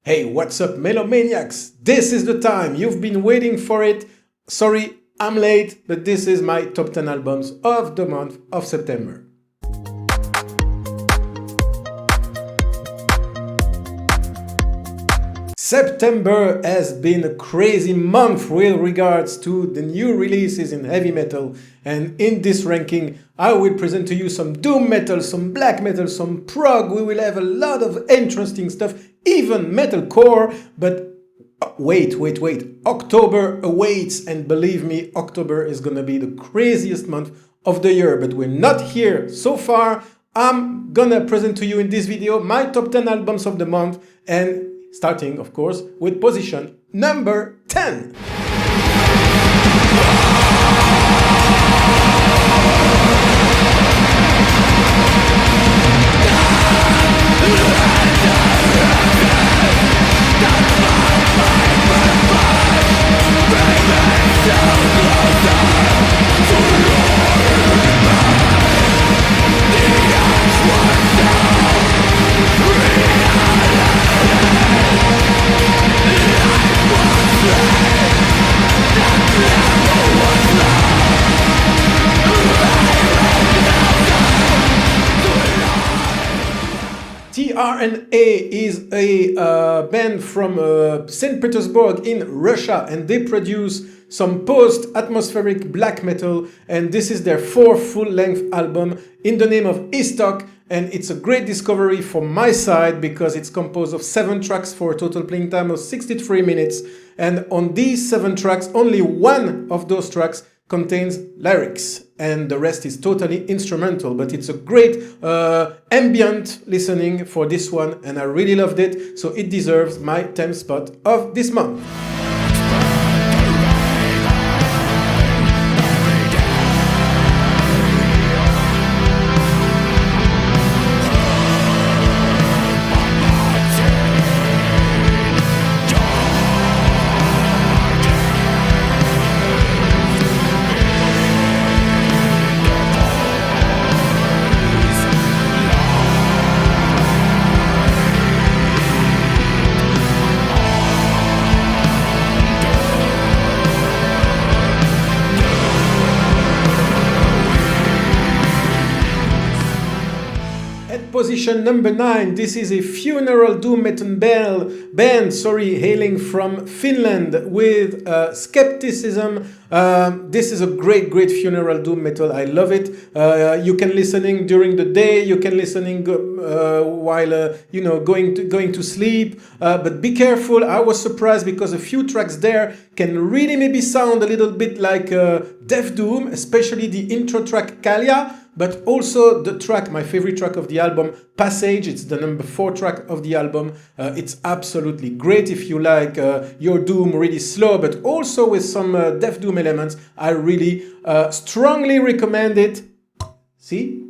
Hey, what's up, Melomaniacs? This is the time. You've been waiting for it. Sorry, I'm late, but this is my top 10 albums of the month of September. September has been a crazy month with regards to the new releases in heavy metal, and in this ranking I will present to you some doom metal, some black metal, some prog. We will have a lot of interesting stuff, even metalcore, but wait. October awaits, and believe me, October is gonna be the craziest month of the year, but we're not here so far. I'm gonna present to you in this video my top 10 albums of the month, and starting, of course, with position number 10. TRNA is a band from St. Petersburg in Russia, and they produce some post-atmospheric black metal, and this is their fourth full-length album in the name of Istok, and it's a great discovery from my side because it's composed of 7 tracks for a total playing time of 63 minutes, and on these 7 tracks, only one of those tracks contains lyrics, and the rest is totally instrumental, but it's a great ambient listening for this one, and I really loved it, so it deserves my 10th spot of this month. Position number 9, this is a funeral doom metal band, hailing from Finland with Skepticism. This is a great funeral doom metal. I love it. You can listening during the day. You can listening while going to sleep. But be careful. I was surprised because a few tracks there can really maybe sound a little bit like Death Doom, especially the intro track Kalia. But also the track, my favorite track of the album, Passage, it's the number 4 track of the album. It's absolutely great if you like your doom really slow, but also with some Death Doom elements. I really strongly recommend it. See?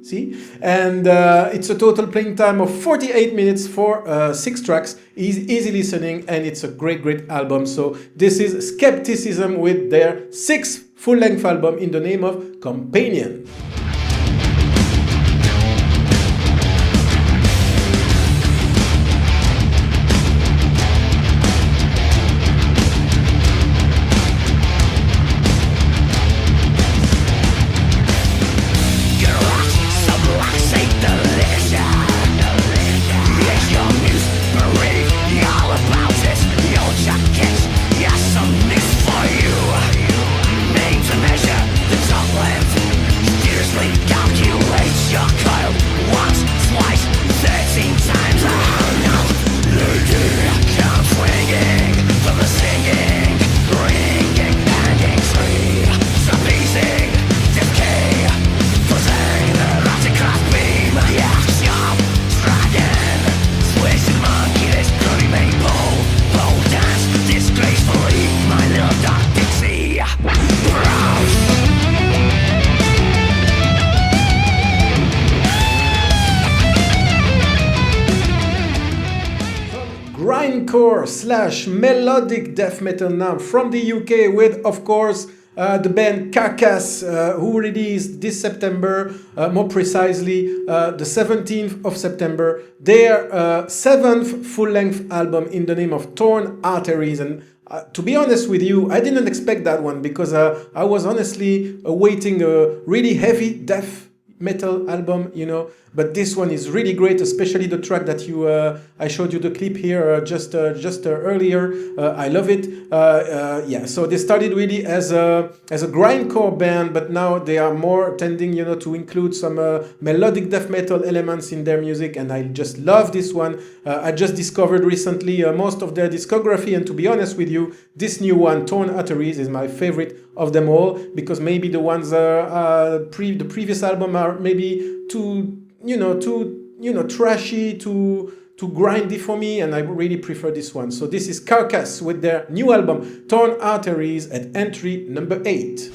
And it's a total playing time of 48 minutes for 6 tracks. Easy listening, and it's a great album. So this is Skepticism with their 6th full-length album in the name of Companion. grindcore / melodic death metal now from the UK with, of course, the band Carcass, who released this September, more precisely the 17th of September, their seventh full-length album in the name of Torn Arteries. And to be honest with you, I didn't expect that one because I was honestly awaiting a really heavy death metal album, you know, but this one is really great, especially the track that I showed you the clip here just earlier. I love it. Yeah, so they started really as a grindcore band, but now they are more tending, you know, to include some melodic death metal elements in their music, and I just love this one. I just discovered recently most of their discography, and to be honest with you, this new one, Torn Arteries, is my favorite of them all, because maybe the ones the previous album are maybe too trashy, too grindy for me, and I really prefer this one. So this is Carcass with their new album Torn Arteries at entry number 8.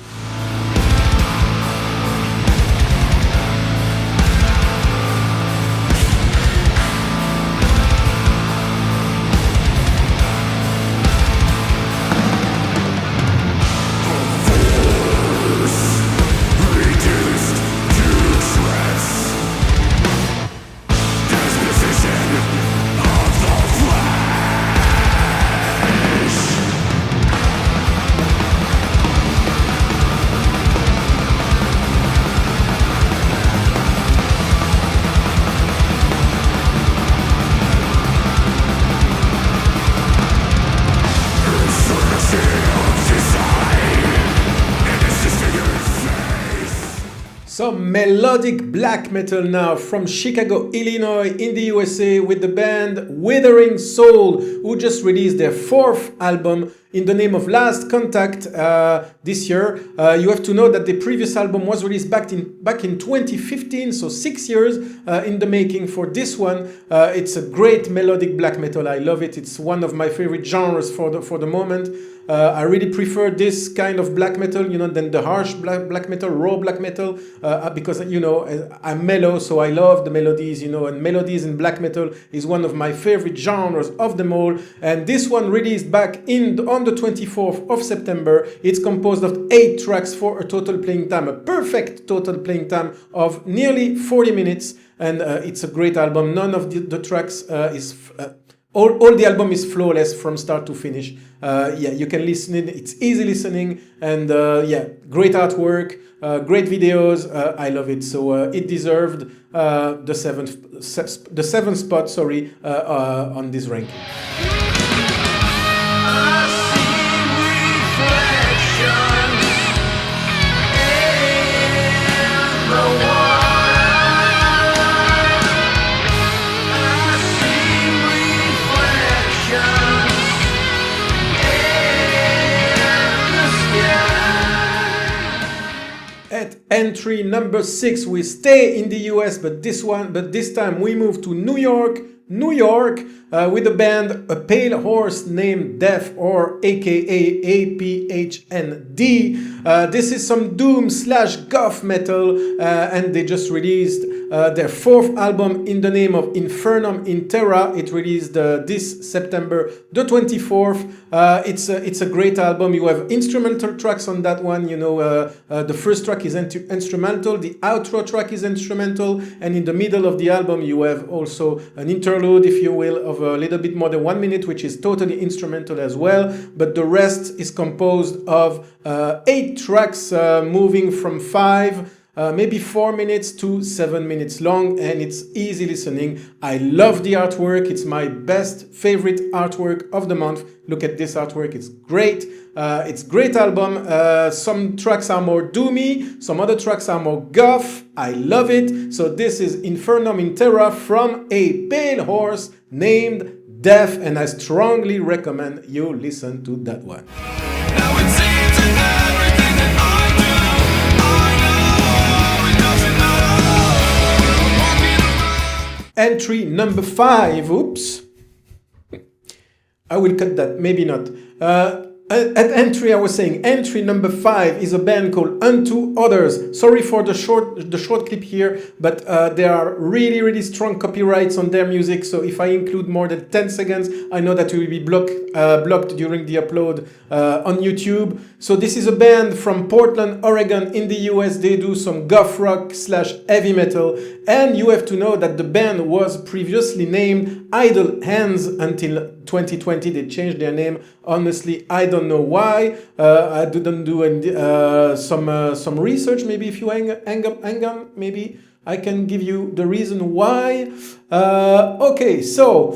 Some melodic black metal now from Chicago, Illinois, in the USA, with the band Withering Soul, who just released their fourth album in the name of Last Contact this year. You have to know that the previous album was released back in 2015, so 6 years in the making for this one. It's a great melodic black metal. I love it. It's one of my favorite genres for the moment. I really prefer this kind of black metal, you know, than the harsh black metal, raw black metal, because, you know, I'm mellow, so I love the melodies, you know, and melodies in black metal is one of my favorite genres of them all. And this one released back on the 24th of September. It's composed of 8 tracks for a total playing time, a perfect total playing time of nearly 40 minutes. And it's a great album. None of the tracks all the album is flawless from start to finish. Yeah, you can listen in. It's easy listening, and yeah, great artwork, great videos. I love it. So it deserved the seventh spot. Sorry, on this ranking. At entry number 6, we stay in the US, but this time we move to New York, with a band, A Pale Horse Named Death, or aka APHND. This is some doom / goth metal, and they just released their fourth album in the name of Infernum in Terra. It released this September the 24th. It's a great album. You have instrumental tracks on that one. You know, the first track is instrumental, the outro track is instrumental, and in the middle of the album you have also an interlude, if you will, of a little bit more than 1 minute, which is totally instrumental as well. But the rest is composed of 8 tracks, moving from 5 maybe 4 minutes to 7 minutes long, and it's easy listening. I love the artwork. It's my favorite artwork of the month. Look at this artwork. It's great. It's a great album. Some tracks are more doomy. Some other tracks are more goth. I love it. So this is Infernum in Terra from A Pale Horse Named Death, and I strongly recommend you listen to that one. Now it seems in everything that I do, Entry number 5. Oops. I will cut that. Maybe not. At entry, I was saying entry number 5 is a band called Unto Others. Sorry for the short clip here, but there are really strong copyrights on their music. So if I include more than 10 seconds, I know that we will be blocked during the upload on YouTube. So this is a band from Portland, Oregon, in the US. They do some goth rock / heavy metal, and you have to know that the band was previously named Idle Hands until 2020. They changed their name. Honestly, I don't know why. I didn't do some research. Maybe if you hang on, maybe I can give you the reason why. Okay, so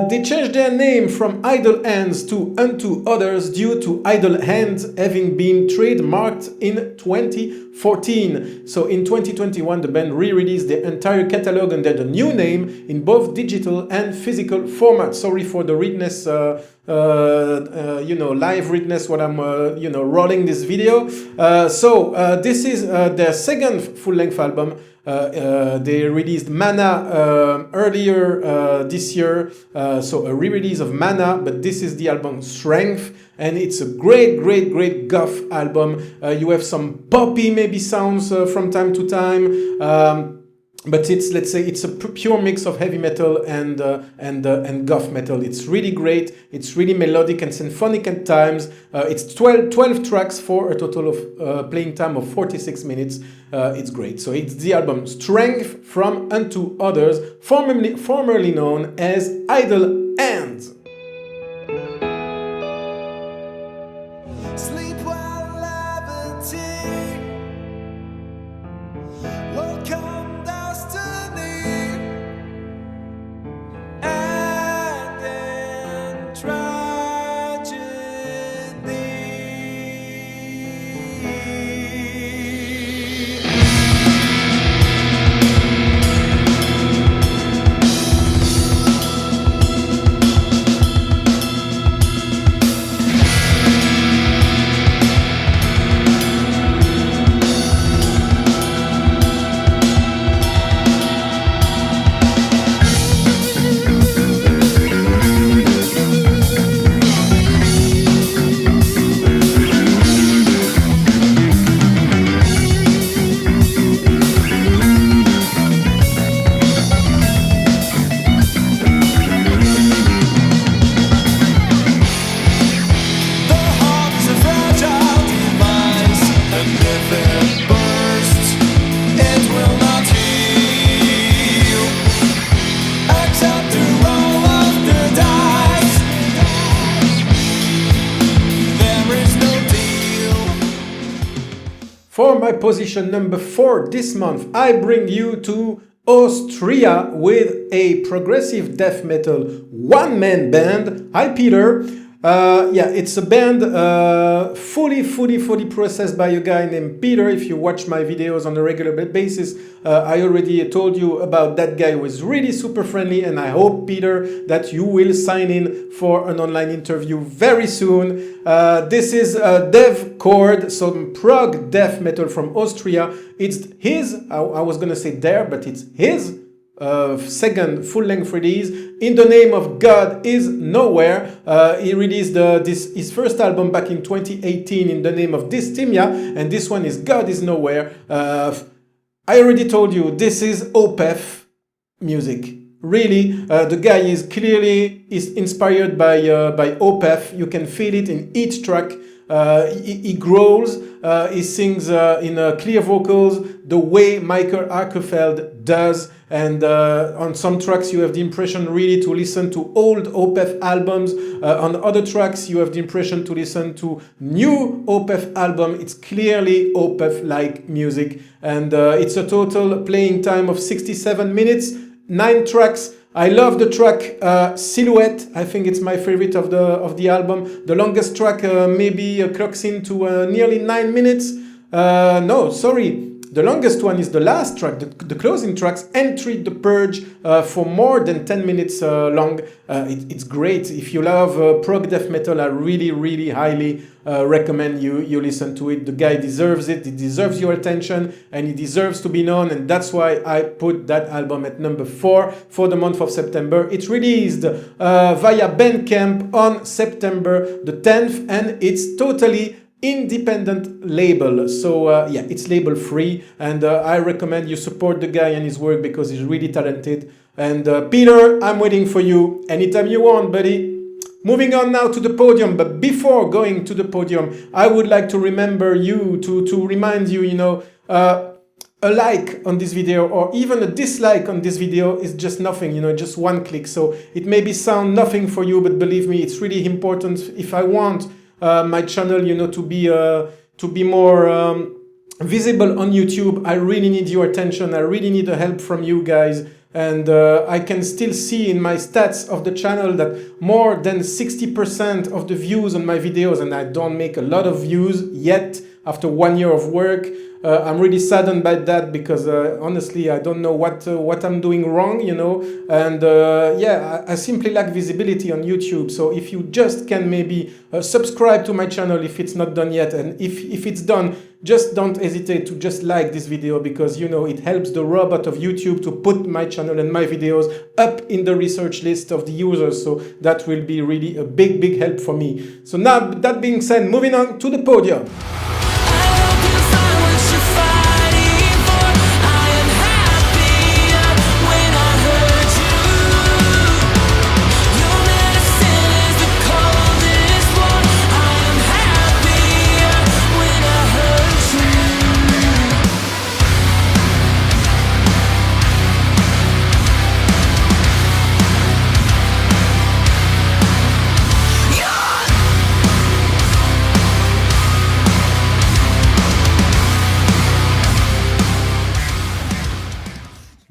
they changed their name from Idle Hands to Unto Others due to Idle Hands having been trademarked in 2014. So in 2021, the band re-released their entire catalog under the new name in both digital and physical formats. Sorry for the readness, live readness when I'm, rolling this video. So this is their second full-length album. They released Mana earlier this year, so a re-release of Mana, but this is the album Strength, and it's a great goth album. You have some poppy maybe sounds from time to time. But it's, let's say, it's a pure mix of heavy metal and goth metal. It's really great. It's really melodic and symphonic at times. It's 12 tracks for a total of playing time of 46 minutes. It's great. So it's the album Strength from Unto Others, formerly known as Idle Hands. Sleep while levitating. Welcome. For my position number 4 this month, I bring you to Austria with a progressive death metal one-man band. Hi, Peter. It's a band fully processed by a guy named Peter. If you watch my videos on a regular basis, I already told you about that guy who is really super friendly, and I hope, Peter, that you will sign in for an online interview very soon. This is Dev Chord, some prog death metal from Austria. It's his, I was gonna say their, but it's his second full-length release. In the Name of God Is Nowhere. He released his first album back in 2018 in the name of Dysthymia, and this one is God Is Nowhere. I already told you, this is Opeth music. Really, the guy is clearly inspired by Opeth. You can feel it in each track. He growls, he sings in clear vocals the way Michael Arkerfeld does, and on some tracks you have the impression really to listen to old Opeth albums. On other tracks you have the impression to listen to new Opeth album. It's clearly Opeth-like music, and it's a total playing time of 67 minutes, 9 tracks. I love the track Silhouette. I think it's my favorite of the album. The longest track maybe clocks into nearly 9 minutes. No, sorry. the longest one is the last track, the closing tracks, Entry the Purge, for more than 10 minutes long. It's great. If you love prog death metal, I really highly recommend you listen to it. The guy deserves it. He deserves your attention, and he deserves to be known, and that's why I put that album at number 4 for the month of September. It's released via Bandcamp on September the 10th, and it's totally independent label, so yeah, it's label free, and I recommend you support the guy and his work because he's really talented. And Peter, I'm waiting for you anytime you want, buddy. Moving on now to the podium, but before going to the podium, I would like to remember you, to remind you, you know, a like on this video or even a dislike on this video is just nothing, you know, just one click. So it maybe sound nothing for you, but believe me, it's really important if I want my channel, you know, to be more visible on YouTube. I really need your attention. I really need the help from you guys. And I can still see in my stats of the channel that more than 60% of the views on my videos, and I don't make a lot of views yet after 1 year of work. I'm really saddened by that because honestly, I don't know what I'm doing wrong, you know, and yeah, I simply lack visibility on YouTube. So if you just can maybe subscribe to my channel if it's not done yet, and if it's done, just don't hesitate to just like this video because, you know, it helps the robot of YouTube to put my channel and my videos up in the research list of the users. So that will be really a big help for me. So now, that being said, moving on to the podium.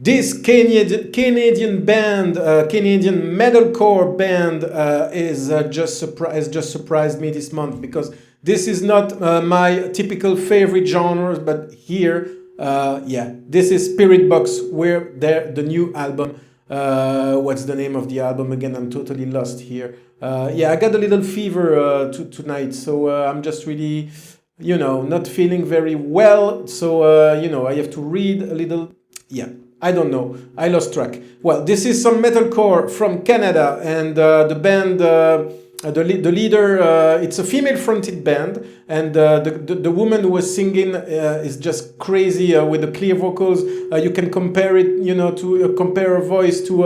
This Canadian band, Canadian metalcore band, has just surprised me this month because this is not my typical favorite genres, but here, yeah, this is Spiritbox, where the new album. What's the name of the album again? I'm totally lost here. Yeah, I got a little fever tonight, so I'm just really, you know, not feeling very well. So you know, I have to read a little. Yeah. I don't know. I lost track. Well, this is some metalcore from Canada, and the band, the leader, it's a female-fronted band, and the woman who was singing is just crazy with the clear vocals. You can compare it, you know, to compare her voice to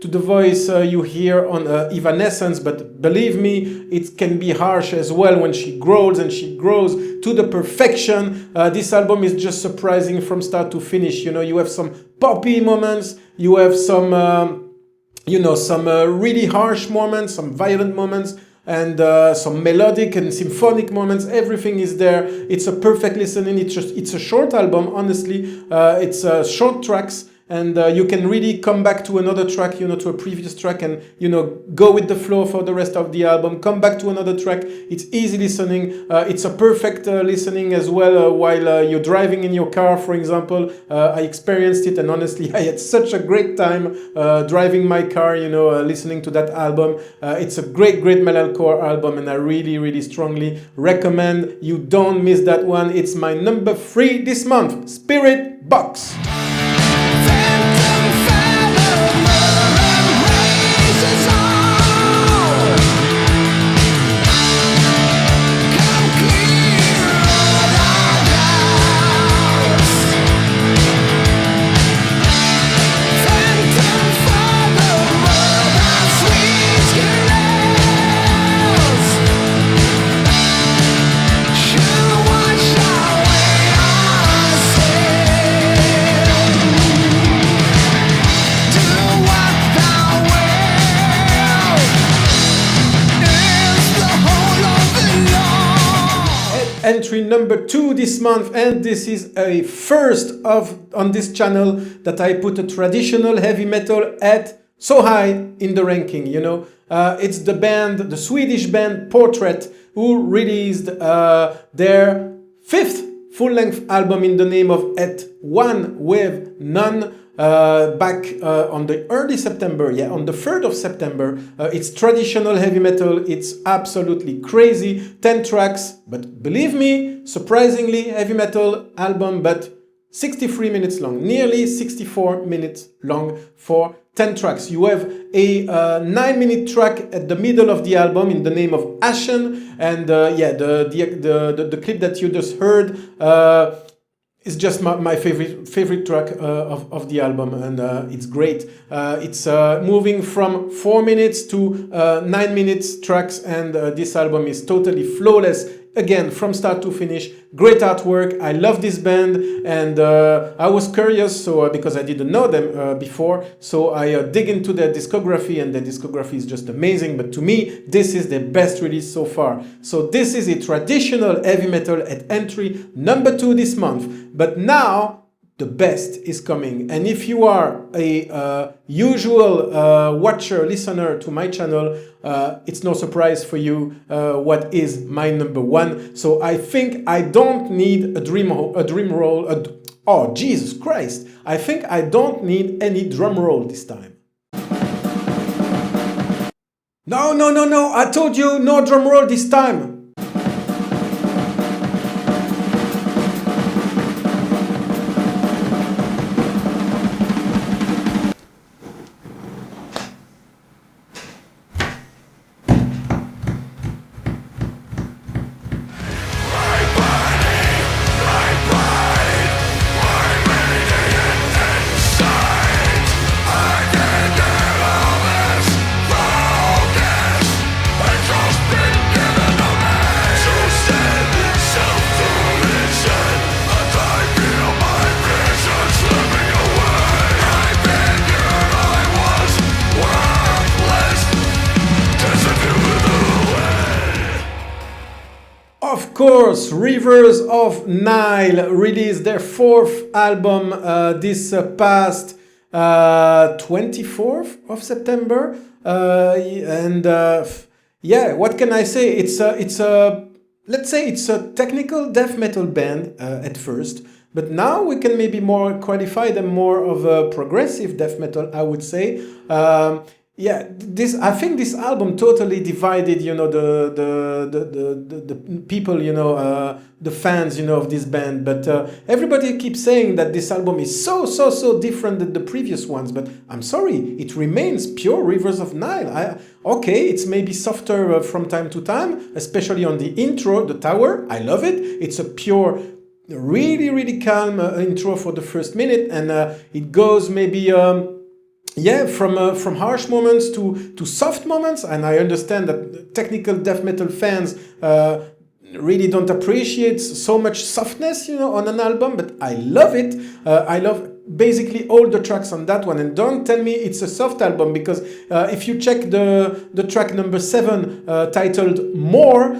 the voice you hear on Evanescence, but believe me, it can be harsh as well when she growls, and she grows to the perfection. This album is just surprising from start to finish. You know, you have some poppy moments, you have some, you know, some really harsh moments, some violent moments, and some melodic and symphonic moments. Everything is there. It's a perfect listening. It's a short album, honestly. It's short tracks. And you can really come back to another track, you know, to a previous track, and, you know, go with the flow for the rest of the album. Come back to another track. It's easy listening. It's a perfect listening as well while you're driving in your car, for example. I experienced it, and honestly, I had such a great time driving my car, you know, listening to that album. It's a great metalcore album, and I really strongly recommend you don't miss that one. It's my number 3 this month, Spiritbox. Entry number 2 this month, and this is a first on this channel that I put a traditional heavy metal at so high in the ranking, you know. It's the Swedish band Portrait, who released their fifth full-length album in the name of At One with None. Back on the early September, on the 3rd of September. It's traditional heavy metal. It's absolutely crazy. 10 tracks, but believe me, surprisingly heavy metal album, but 63 minutes long, nearly 64 minutes long for 10 tracks. You have a 9-minute track at the middle of the album in the name of Ashen, and the clip that you just heard is just my favorite track of the album, and it's great. It's moving from 4 minutes to 9 minutes tracks, and this album is totally flawless. Again, from start to finish, great artwork. I love this band, and I was curious, so because I didn't know them before, so I dig into their discography, and their discography is just amazing. But to me, this is the best release so far. So this is a traditional heavy metal at entry number 2 this month. But now the best is coming, and if you are a usual watcher, listener to my channel, it's no surprise for you what is my number 1. So I think I don't need a dream roll. Oh, Jesus Christ! I think I don't need any drum roll this time. No! I told you no drum roll this time. Of course, Rivers of Nile released their 4th album this past 24th of September, what can I say? It's a let's say it's a technical death metal band at first, but now we can maybe more qualify them more of a progressive death metal, I would say. I think this album totally divided, the people, the fans, of this band. But everybody keeps saying that this album is so different than the previous ones. But I'm sorry, it remains pure Rivers of Nile. It's maybe softer from time to time, especially on the intro, the tower. I love it. It's a pure, really calm intro for the first minute, and it goes maybe. From harsh moments to soft moments, and I understand that technical death metal fans really don't appreciate so much softness, on an album, but I love it. I love basically all the tracks on that one, and don't tell me it's a soft album, because if you check the track number 7 titled More,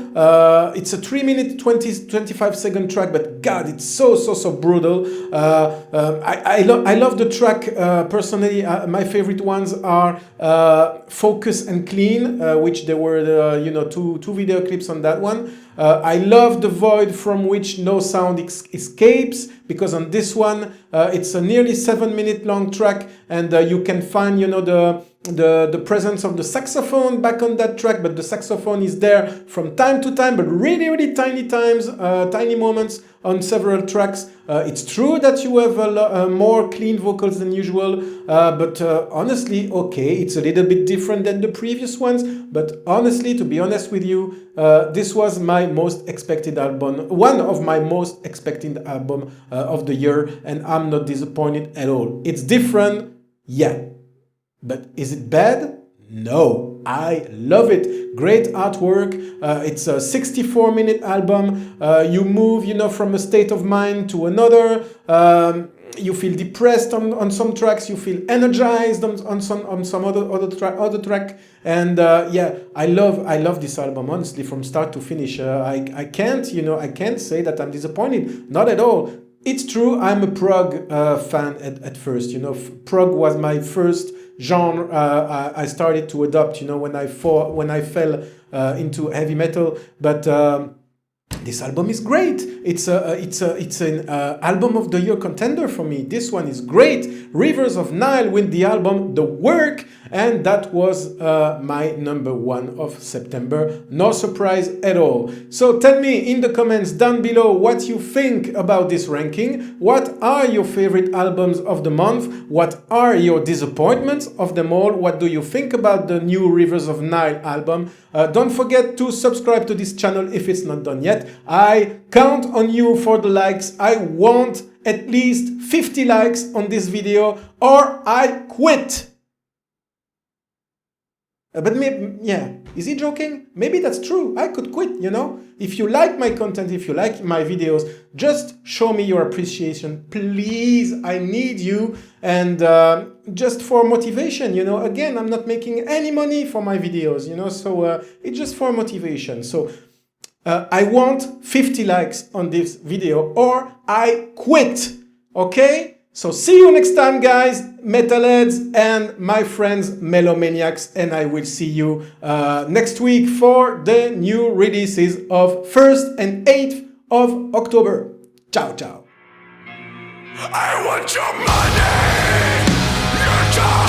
it's a 3-minute 25 second track, but God, it's so brutal. I love the track personally. My favorite ones are Focus and Clean, which there were two video clips on that one. I love The Void from which no sound escapes, because on this one it's a nearly 7-minute long track, and you can find the presence of the saxophone back on that track, but the saxophone is there from time to time, but really tiny times, tiny moments on several tracks. It's true that you have more clean vocals than usual, but honestly, it's a little bit different than the previous ones, but honestly, to be honest with you, this was my most expected album, one of my most expected album of the year, and I'm not disappointed at all. It's different, but is it bad? No, I love it. Great artwork. It's a 64-minute album. You move, from a state of mind to another. You feel depressed on some tracks. You feel energized on some other track. And I love this album, honestly, from start to finish. I can't say that I'm disappointed. Not at all. It's true, I'm a prog fan at first. Prog was my first genre I started to adopt, when I fell into heavy metal. But this album is great. It's an album of the year contender for me. This one is great. Rivers of Nile with the album The Work, and that was my number one of September. No surprise at all. So tell me in the comments down below what you think about this ranking. What are your favorite albums of the month? What are your disappointments of them all? What do you think about the new Rivers of Nile album? Don't forget to subscribe to this channel if it's not done yet. I count on you for the likes. I want at least 50 likes on this video or I quit. But maybe, yeah, is he joking? Maybe that's true. I could quit, you know? If you like my content, if you like my videos, just show me your appreciation. Please, I need you. And just for motivation, you know? Again, I'm not making any money for my videos, you know? So it's just for motivation. So I want 50 likes on this video or I quit, okay? So see you next time, guys, metalheads and my friends melomaniacs, and I will see you next week for the new releases of 1st and 8th of October. Ciao, ciao. I want your money, your time.